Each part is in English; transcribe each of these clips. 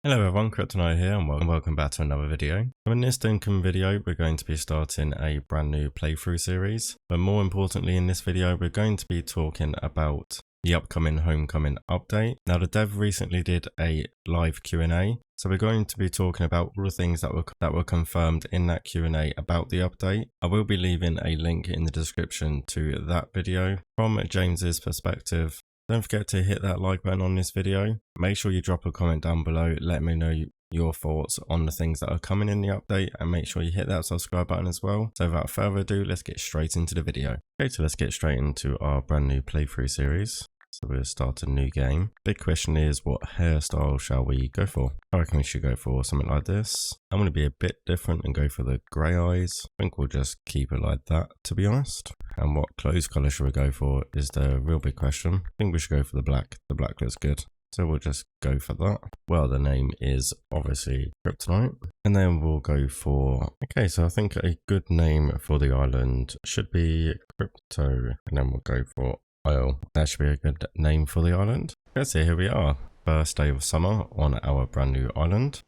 Hello everyone, Kryptonite here and welcome back to another video. In this DINKUM video we're going to be starting a brand new playthrough series, but more importantly in this video we're going to be talking about the upcoming Homecoming update. Now the dev recently did a live Q&A, so we're going to be talking about all the things that were confirmed in that Q&A about the update. I will be leaving a link in the description to that video from James's perspective. Don't forget to hit that like button on this video. Make sure you drop a comment down below. Let me know your thoughts on the things that are coming in the update, and make sure you hit that subscribe button as well. So without further ado, let's get straight into the video. Okay, so let's get straight into our brand new playthrough series. So we'll start a new game. Big question is, what hairstyle shall we go for? I reckon we should go for something like this. I'm going to be a bit different and go for the grey eyes. I think we'll just keep it like that, to be honest. And what clothes colour should we go for is the real big question. I think we should go for the black. The black looks good. So we'll just go for that. Well, the name is obviously Kryptonite. And then we'll go for... Okay, so I think a good name for the island should be Crypto. And then we'll go for Isle. That should be a good name for the island. Let's see, here we are. First day of summer on our brand new island.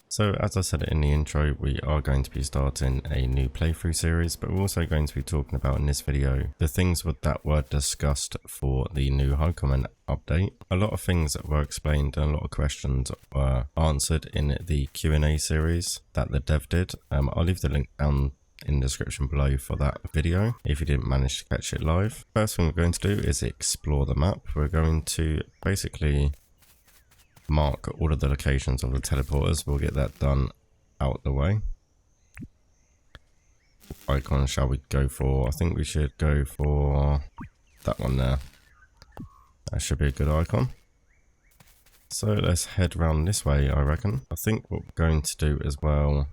So as I said in the intro, we are going to be starting a new playthrough series, but we're also going to be talking about in this video the things that were discussed for the new Homecoming update. A lot of things that were explained and a lot of questions were answered in the Q&A series that the dev did. I'll leave the link down in the description below for that video if you didn't manage to catch it live. First thing we're going to do is explore the map. We're going to basically mark all of the locations of the teleporters. We'll get that done out the way. Icon shall we go for? I think we should go for that one there. That should be a good icon. So let's head around this way, I reckon. I think what we're going to do as well,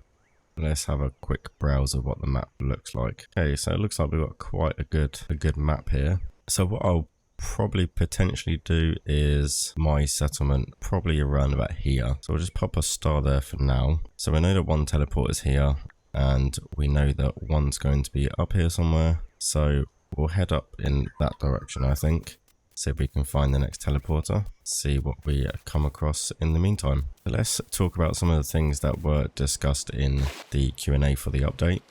let's have a quick browse of what the map looks like. Okay, so it looks like we've got quite a good map here. So what I'll probably potentially do is my settlement probably around about here. So we'll just pop a star there for now. So we know that one teleport is here, and we know that one's going to be up here somewhere. So we'll head up in that direction, I think. See if we can find the next teleporter, see what we come across in the meantime. But let's talk about some of the things that were discussed in the Q&A for the update.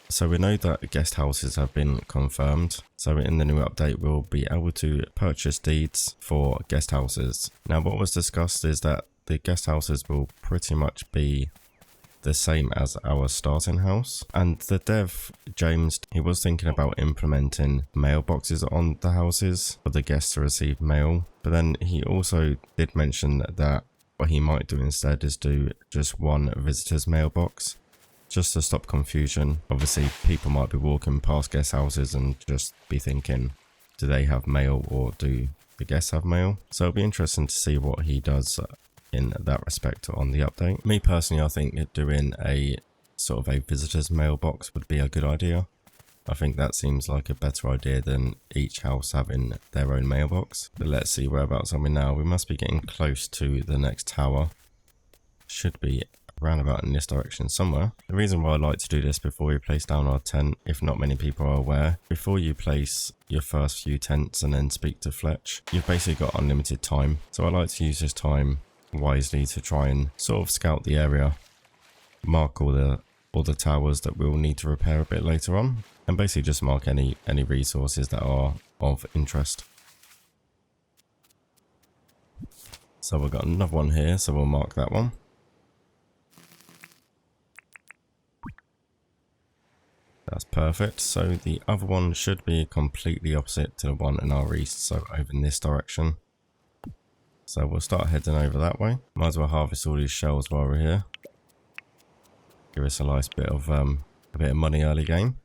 So we know that guest houses have been confirmed. So in the new update, we'll be able to purchase deeds for guest houses. Now what was discussed is that the guest houses will pretty much be the same as our starting house. And the dev, James, he was thinking about implementing mailboxes on the houses for the guests to receive mail. But then he also did mention that what he might do instead is do just one visitor's mailbox, just to stop confusion. Obviously, people might be walking past guest houses and just be thinking, do they have mail or do the guests have mail? So it'll be interesting to see what he does in that respect on the update. Me personally, I think doing a sort of a visitor's mailbox would be a good idea. I think that seems like a better idea than each house having their own mailbox. But let's see whereabouts are we now. We must be getting close to the next tower. Should be around about in this direction somewhere. The reason why I like to do this before we place down our tent, if not many people are aware, before you place your first few tents and then speak to Fletch, you've basically got unlimited time. So I like to use this time wisely to try and sort of scout the area, mark all the towers that we'll need to repair a bit later on, and basically just mark any resources that are of interest. So we've got another one here, so we'll mark that one. That's perfect. So the other one should be completely opposite to the one in our east, so over in this direction. So we'll start heading over that way. Might as well harvest all these shells while we're here. Give us a nice bit of money early game.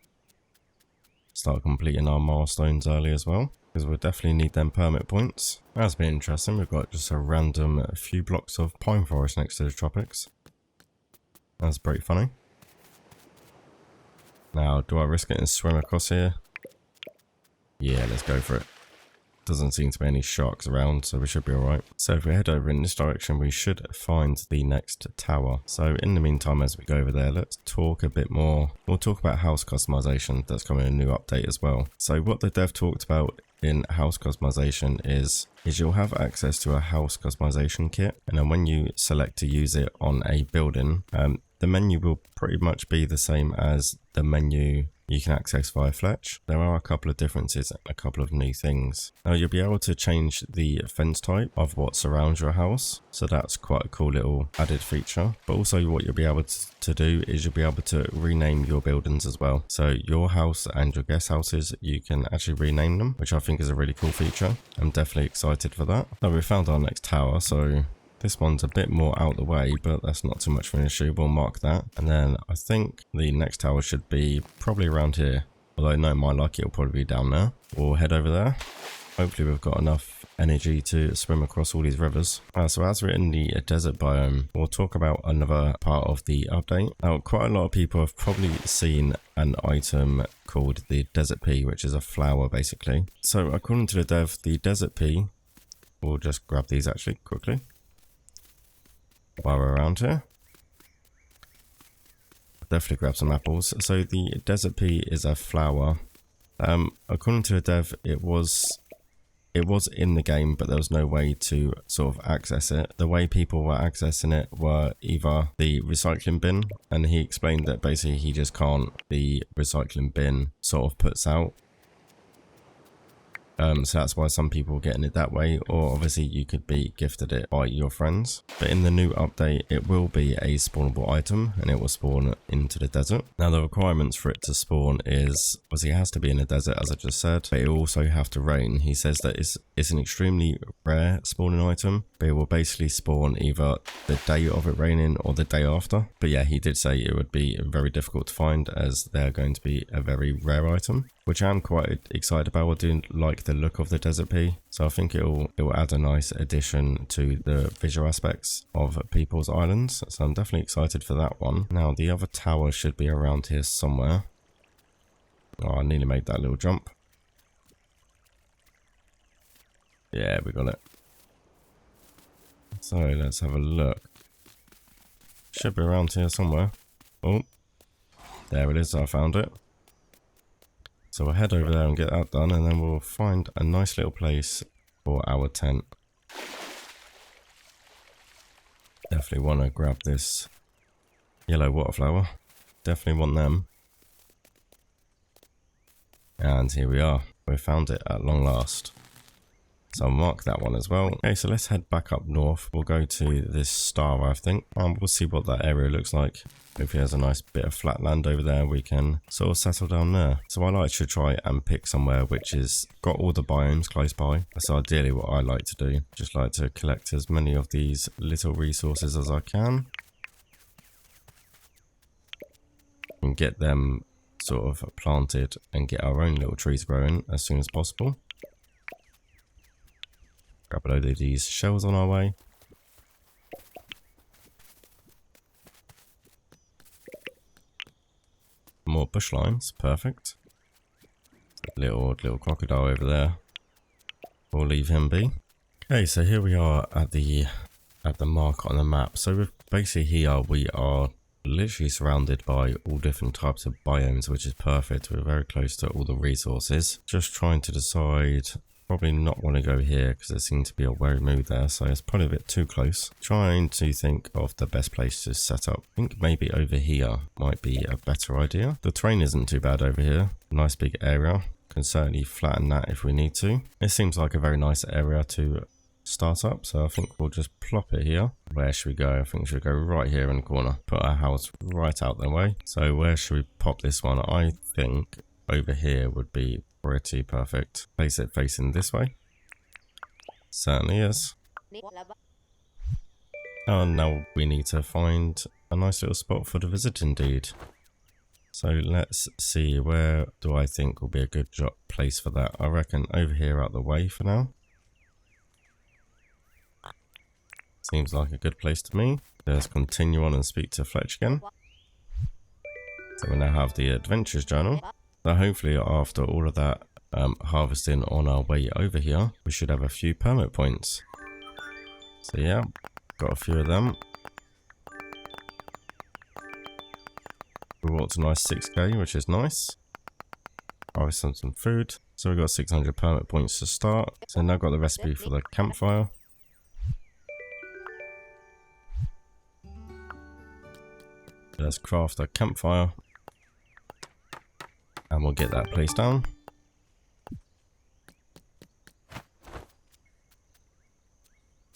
Start completing our milestones early as well, because we'll definitely need them permit points. That's been interesting. We've got just a random few blocks of pine forest next to the tropics. That's pretty funny. Now, do I risk it and swim across here? Yeah, let's go for it. Doesn't seem to be any sharks around, so we should be alright. So if we head over in this direction, we should find the next tower. So in the meantime, as we go over there, let's talk a bit more. We'll talk about house customization that's coming in a new update as well. So what the dev talked about in house customization is you'll have access to a house customization kit, and then when you select to use it on a building, the menu will pretty much be the same as the menu you can access via Fletch. There are a couple of differences and a couple of new things. Now you'll be able to change the fence type of what surrounds your house, so that's quite a cool little added feature. But also what you'll be able to do is you'll be able to rename your buildings as well. So your house and your guest houses, you can actually rename them, which I think is a really cool feature. I'm definitely excited for that. Now we found our next tower, so this one's a bit more out the way, but that's not too much of an issue. We'll mark that. And then I think the next tower should be probably around here. Although no, my luck, it'll probably be down there. We'll head over there. Hopefully we've got enough energy to swim across all these rivers. So as we're in the desert biome, we'll talk about another part of the update. Now, quite a lot of people have probably seen an item called the desert pea, which is a flower basically. So according to the dev, the desert pea, we'll just grab these actually quickly while we're around here. Definitely grab some apples. So the desert pea is a flower. According to the dev, it was in the game, but there was no way to sort of access it. The way people were accessing it were either the recycling bin, and he explained that basically he just can't. The recycling bin sort of puts out. So that's why some people are getting it that way, or obviously you could be gifted it by your friends. But in the new update, it will be a spawnable item, and it will spawn into the desert. Now the requirements for it to spawn is, obviously it has to be in the desert as I just said, but it will also have to rain. He says that it's an extremely rare spawning item, but it will basically spawn either the day of it raining or the day after. But yeah, he did say it would be very difficult to find as they're going to be a very rare item, which I'm quite excited about. I do like the look of the desert pea, so I think it will add a nice addition to the visual aspects of people's islands, so I'm definitely excited for that one. Now the other tower should be around here somewhere. Oh, I nearly made that little jump. Yeah, we got it. So let's have a look. Should be around here somewhere. Oh, there it is, I found it. So we'll head over there and get that done, and then we'll find a nice little place for our tent. Definitely want to grab this yellow water flower. Definitely want them. And here we are. We found it at long last. So I'll mark that one as well. Okay, so let's head back up north. We'll go to this star, I think, and we'll see what that area looks like. If there's a nice bit of flat land over there, we can sort of settle down there. So I like to try and pick somewhere which is got all the biomes close by. That's ideally what I like to do. Just like to collect as many of these little resources as I can, and get them sort of planted and get our own little trees growing as soon as possible. Grab a load of these shells on our way. More bush limes, perfect. Little crocodile over there. We'll leave him be. Okay, so here we are at the mark on the map. So we're basically here we are literally surrounded by all different types of biomes, which is perfect. We're very close to all the resources. Just trying to decide. Probably not want to go here because there seems to be a wary mood there, so it's probably a bit too close. Trying to think of the best place to set up. I think maybe over here might be a better idea. The terrain isn't too bad over here. Nice big area. Can certainly flatten that if we need to. It seems like a very nice area to start up, so I think we'll just plop it here. Where should we go? I think we should go right here in the corner. Put our house right out the way. So where should we pop this one? I think over here would be pretty perfect. Place it facing this way. Certainly is. And now we need to find a nice little spot for the visit indeed. So let's see, where do I think will be a good place for that? I reckon over here out the way for now. Seems like a good place to me. Let's continue on and speak to Fletch again. So we now have the adventures journal. So hopefully after all of that harvesting on our way over here, we should have a few permit points. So yeah, got a few of them. We walked a nice 6k, which is nice. Harvest some food. So we've got 600 permit points to start. So now I've got the recipe for the campfire. Let's craft a campfire. And we'll get that placed down. I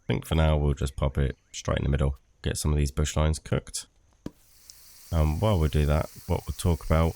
think for now we'll just pop it straight in the middle. Get some of these bush lines cooked. While we do that, what we'll talk about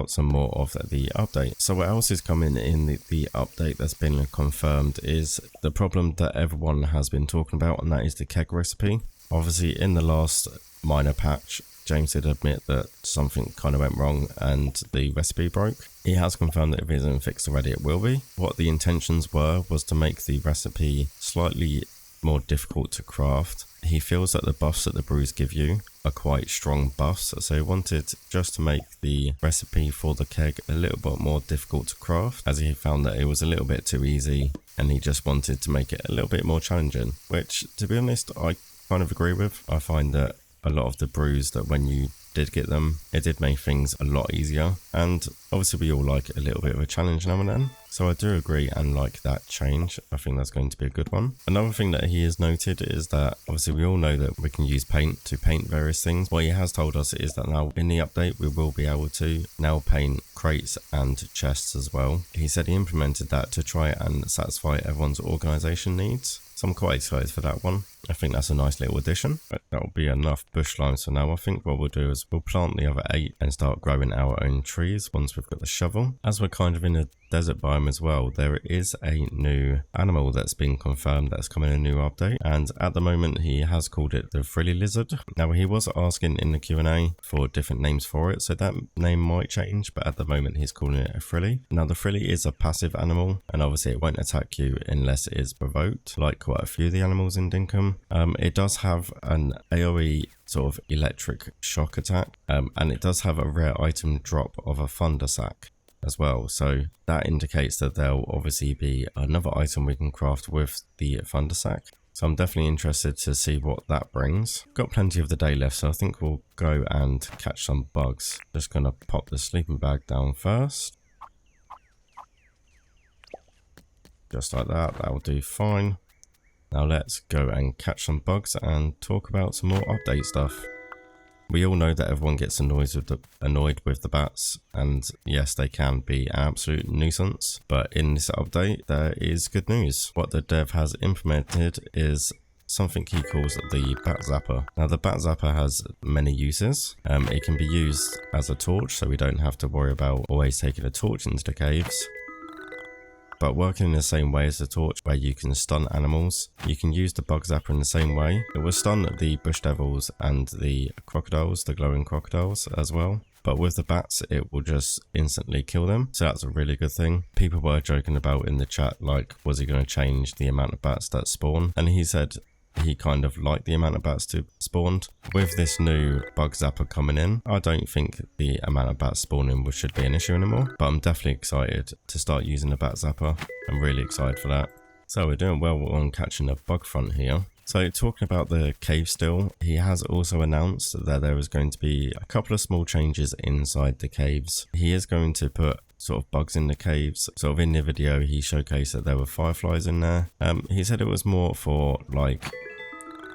some more of the update. So what else is coming in the update that's been confirmed is the problem that everyone has been talking about, and that is the keg recipe. Obviously in the last minor patch, James did admit that something kind of went wrong and the recipe broke. He has confirmed that if it isn't fixed already, it will be. What the intentions was to make the recipe slightly more difficult to craft. He feels that the buffs that the brews give you are quite strong buffs, so he wanted just to make the recipe for the keg a little bit more difficult to craft, as he found that it was a little bit too easy and he just wanted to make it a little bit more challenging, which to be honest I kind of agree with. I find that a lot of the brews that when you did get them, it did make things a lot easier, and obviously we all like a little bit of a challenge now and then, so I do agree and like that change. I think that's going to be a good one. Another thing that he has noted is that obviously we all know that we can use paint to paint various things. What he has told us is that now in the update we will be able to now paint crates and chests as well. He said he implemented that to try and satisfy everyone's organization needs. So I'm quite excited for that one. I think that's a nice little addition. But that'll be enough bush limes for now. I think what we'll do is we'll plant the other 8 and start growing our own trees once we've got the shovel. As we're kind of in a desert biome as well, there is a new animal that's been confirmed that's coming in a new update, and at the moment he has called it the frilly lizard. Now he was asking in the Q&A for different names for it, so that name might change, but at the moment he's calling it a frilly. Now the frilly is a passive animal, and obviously it won't attack you unless it is provoked, like quite a few of the animals in DINKUM. It does have an AoE sort of electric shock attack, and it does have a rare item drop of a thunder sack as well, so that indicates that there'll obviously be another item we can craft with the thunder sack. So I'm definitely interested to see what that brings. Got plenty of the day left, so I think we'll go and catch some bugs. Just gonna pop the sleeping bag down first, just like that. That'll do fine. Now let's go and catch some bugs and talk about some more update stuff. We all know that everyone gets annoyed with the bats, and yes, they can be an absolute nuisance, but in this update there is good news. What the dev has implemented is something he calls the bat zapper. Now the bat zapper has many uses. It can be used as a torch, so we don't have to worry about always taking a torch into the caves, but working in the same way as the torch, where you can stun animals. You can use the bug zapper in the same way. It will stun the bush devils and the crocodiles, the glowing crocodiles as well. But with the bats, it will just instantly kill them. So that's a really good thing. People were joking about in the chat, like, was he going to change the amount of bats that spawn? And he said he kind of liked the amount of bats to spawned. With this new bug zapper coming in, I don't think the amount of bats spawning should be an issue anymore, but I'm definitely excited to start using the bat zapper. I'm really excited for that. So we're doing well on catching a bug front here. So talking about the cave still, he has also announced that there is going to be a couple of small changes inside the caves. He is going to put sort of bugs in the caves. Sort of in the video he showcased that there were fireflies in there. He said it was more for like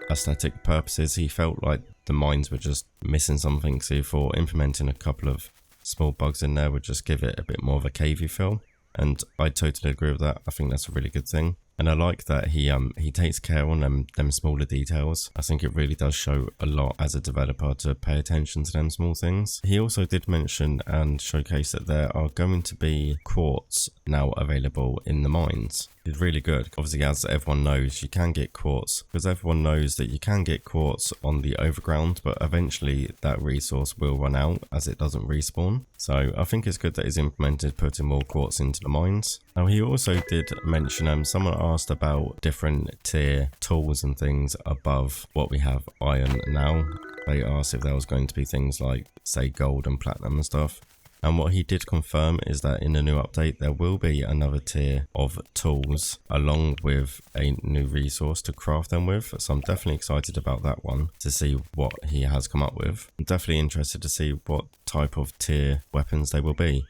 aesthetic purposes. He felt like the mines were just missing something, so for implementing a couple of small bugs in there would just give it a bit more of a cavey feel, and I totally agree with that. I think that's a really good thing. And I like that he takes care on them smaller details. I think it really does show a lot as a developer to pay attention to them small things. He also did mention and showcase that there are going to be quartz now available in the mines. It's really good. Obviously, as everyone knows, you can get quartz, because everyone knows that you can get quartz on the overground, but eventually that resource will run out as it doesn't respawn. So I think it's good that he's implemented putting more quartz into the mines. Now he also did mention, someone asked about different tier tools and things above what we have iron now. They asked if there was going to be things like, say, gold and platinum and stuff. And what he did confirm is that in the new update there will be another tier of tools along with a new resource to craft them with. So I'm definitely excited about that one, to see what he has come up with. I'm definitely interested to see what type of tier weapons they will be.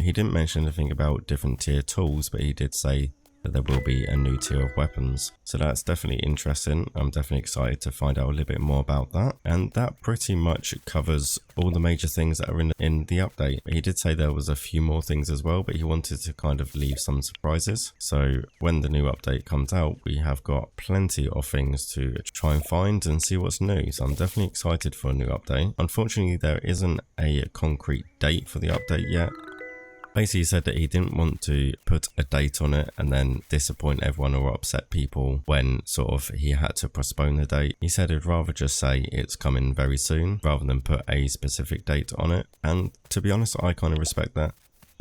He didn't mention anything about different tier tools, but he did say that there will be a new tier of weapons. So that's definitely interesting. I'm definitely excited to find out a little bit more about that. And that pretty much covers all the major things that are in the update. He did say there was a few more things as well, but he wanted to kind of leave some surprises. So when the new update comes out, we have got plenty of things to try and find and see what's new. So I'm definitely excited for a new update. Unfortunately, there isn't a concrete date for the update yet. Basically, he said that he didn't want to put a date on it and then disappoint everyone or upset people when sort of he had to postpone the date. He said he'd rather just say it's coming very soon rather than put a specific date on it. And to be honest, I kind of respect that.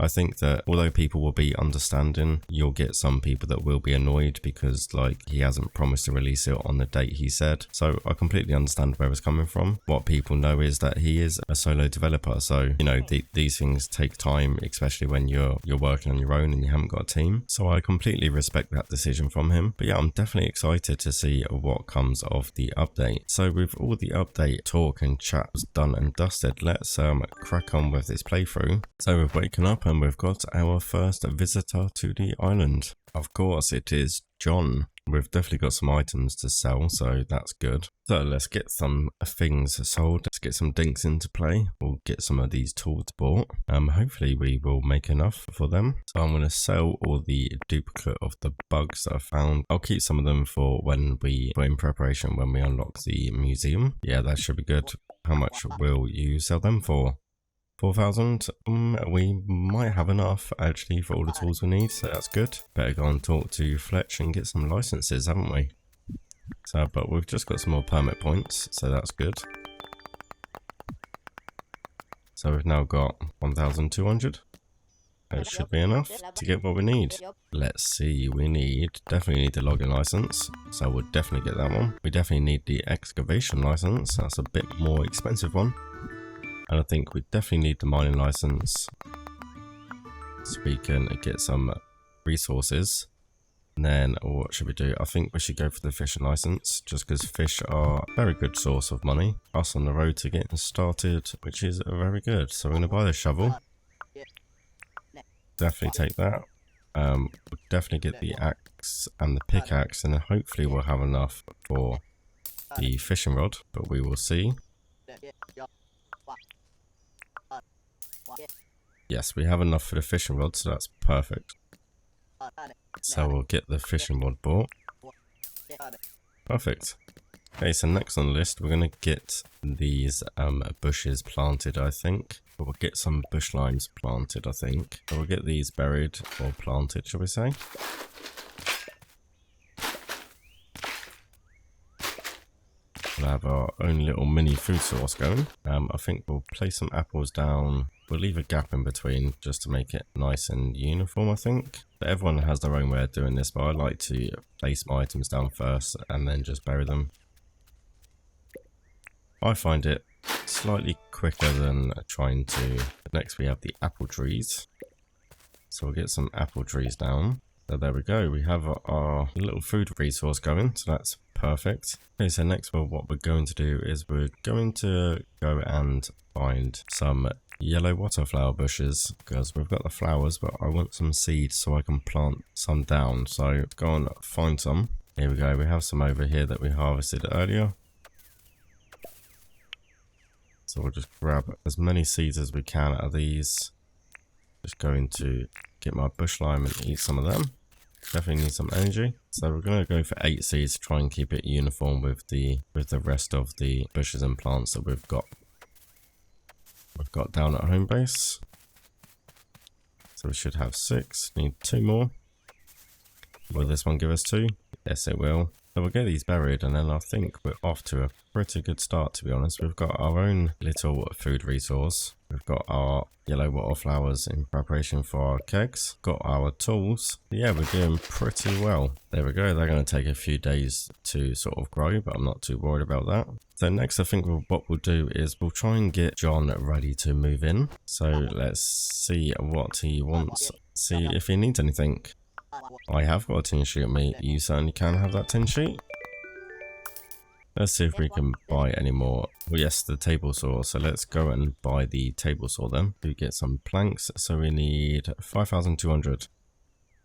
I think that although people will be understanding, you'll get some people that will be annoyed because like he hasn't promised to release it on the date he said. So I completely understand where it's coming from. What people know is that he is a solo developer. So, you know, these things take time, especially when you're working on your own and you haven't got a team. So I completely respect that decision from him. But yeah, I'm definitely excited to see what comes of the update. So with all the update talk and chat was done and dusted, let's crack on with this playthrough. So we've waken up and we've got our first visitor to the island. Of course, it is John. We've definitely got some items to sell, so that's good. So let's get some things sold. Let's get some dinks into play. We'll get some of these tools bought. Hopefully we will make enough for them. So I'm going to sell all the duplicate of the bugs that I found. I'll keep some of them for in preparation when we unlock the museum. Yeah, that should be good. How much will you sell them for? 4,000. We might have enough actually for all the tools we need, so that's good. Better go and talk to Fletch and get some licenses, haven't we? So, but we've just got some more permit points, so that's good. So we've now got 1,200. That should be enough to get what we need. Let's see, we definitely need the logging license, so we'll definitely get that one. We definitely need the excavation license, that's a bit more expensive one. And I think we definitely need the mining license so we can get some resources. And then what should we do? I think we should go for the fishing license just because fish are a very good source of money. Us on the road to getting started, which is very good. So we're going to buy the shovel. Definitely take that. We'll definitely get the axe and the pickaxe, and then hopefully we'll have enough for the fishing rod, but we will see. Yes, we have enough for the fishing rod, so that's perfect. So we'll get the fishing rod bought. Perfect. Okay, so next on the list, we're going to get these bushes planted, I think. But we'll get some bush limes planted, I think. So we'll get these buried or planted, shall we say. We'll have our own little mini food source going. I think we'll place some apples down. We'll leave a gap in between just to make it nice and uniform, I think. But everyone has their own way of doing this, but I like to place my items down first and then just bury them. I find it slightly quicker than trying to... Next we have the apple trees. So we'll get some apple trees down. So there we go, we have our little food resource going, so that's perfect. Okay, so next what we're going to do is we're going to go and find some yellow waterflower bushes because we've got the flowers, but I want some seeds so I can plant some down. So go and find some. Here we go, we have some over here that we harvested earlier. So we'll just grab as many seeds as we can out of these. Just going to get my bush lime and eat some of them. Definitely need some energy. So we're going to go for 8 seeds to try and keep it uniform with the rest of the bushes and plants that we've got down at home base. So we should have 6. Need 2 more. Will this one give us 2? Yes, it will. So we'll get these buried, and then I think we're off to a pretty good start, to be honest. We've got our own little food resource. We've got our yellow wildflowers in preparation for our kegs. Got our tools. Yeah, we're doing pretty well. There we go. They're going to take a few days to sort of grow, but I'm not too worried about that. So next, I think what we'll do is we'll try and get John ready to move in. So let's see what he wants. See if he needs anything. I have got a tin sheet, mate. You certainly can have that tin sheet. Let's see if we can buy any more. Well, yes, the table saw. So let's go and buy the table saw then. We get some planks. So we need 5,200.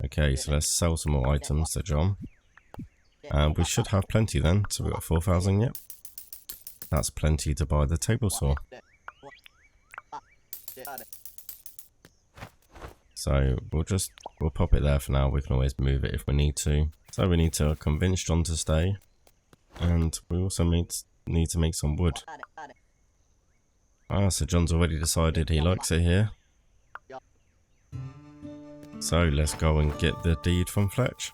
Okay, so let's sell some more items to John. And we should have plenty then. So we've got 4,000, yep. That's plenty to buy the table saw. So we'll pop it there for now. We can always move it if we need to. So we need to convince John to stay. And we also need to make some wood. Ah, so John's already decided he likes it here. So let's go and get the deed from Fletch.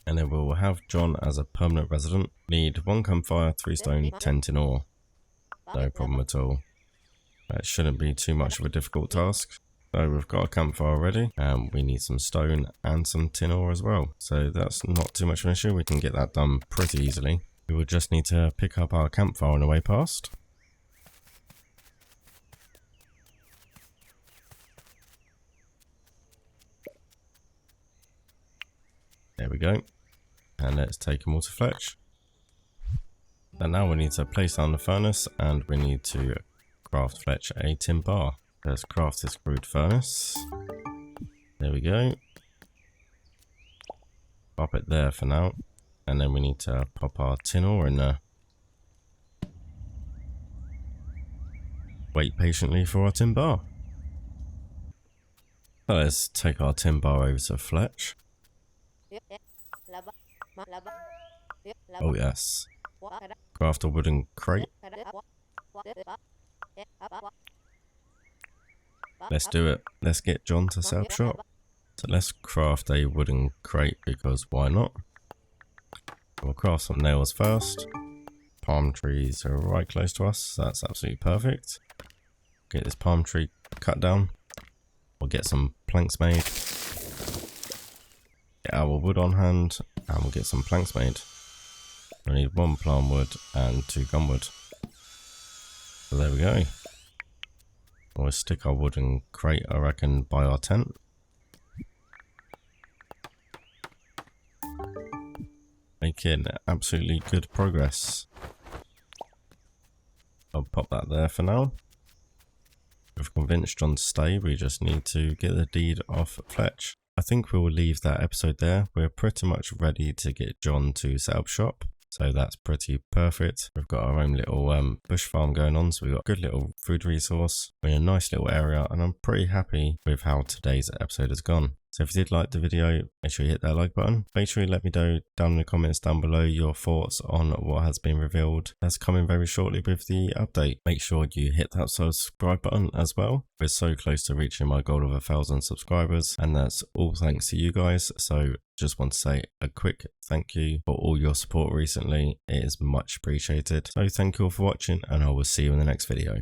And then we'll have John as a permanent resident. Need 1 campfire, 3 stone, 10 tin ore. No problem at all. That shouldn't be too much of a difficult task. So we've got a campfire already, and we need some stone and some tin ore as well. So that's not too much of an issue. We can get that done pretty easily. We will just need to pick up our campfire on the way past. There we go. And let's take them all to Fletch. And now we need to place down the furnace, and we need to craft Fletch a tin bar. Let's craft this crude furnace. There we go. Pop it there for now. And then we need to pop our tin ore in there. Wait patiently for our tin bar. So let's take our tin bar over to Fletch. Oh yes. Craft a wooden crate. Let's do it. Let's get John to set up shop. So let's craft a wooden crate because why not? We'll craft some nails first. Palm trees are right close to us. So that's absolutely perfect. Get this palm tree cut down. We'll get some planks made. Get our wood on hand and we'll get some planks made. We need 1 plant wood and 2 gum wood. So there we go. We'll stick our wooden crate, I reckon, by our tent. Making absolutely good progress. I'll pop that there for now. We've convinced John to stay, we just need to get the deed off Fletch. I think we'll leave that episode there. We're pretty much ready to get John to set up shop. So that's pretty perfect. We've got our own little bush farm going on, so we've got a good little food resource. We're in a nice little area, and I'm pretty happy with how today's episode has gone. So if you did like the video, make sure you hit that like button. Make sure you let me know down in the comments down below your thoughts on what has been revealed. That's coming very shortly with the update. Make sure you hit that subscribe button as well. We're so close to reaching my goal of 1,000 subscribers, and that's all thanks to you guys. So just want to say a quick thank you for all your support recently. It is much appreciated. So thank you all for watching, and I will see you in the next video.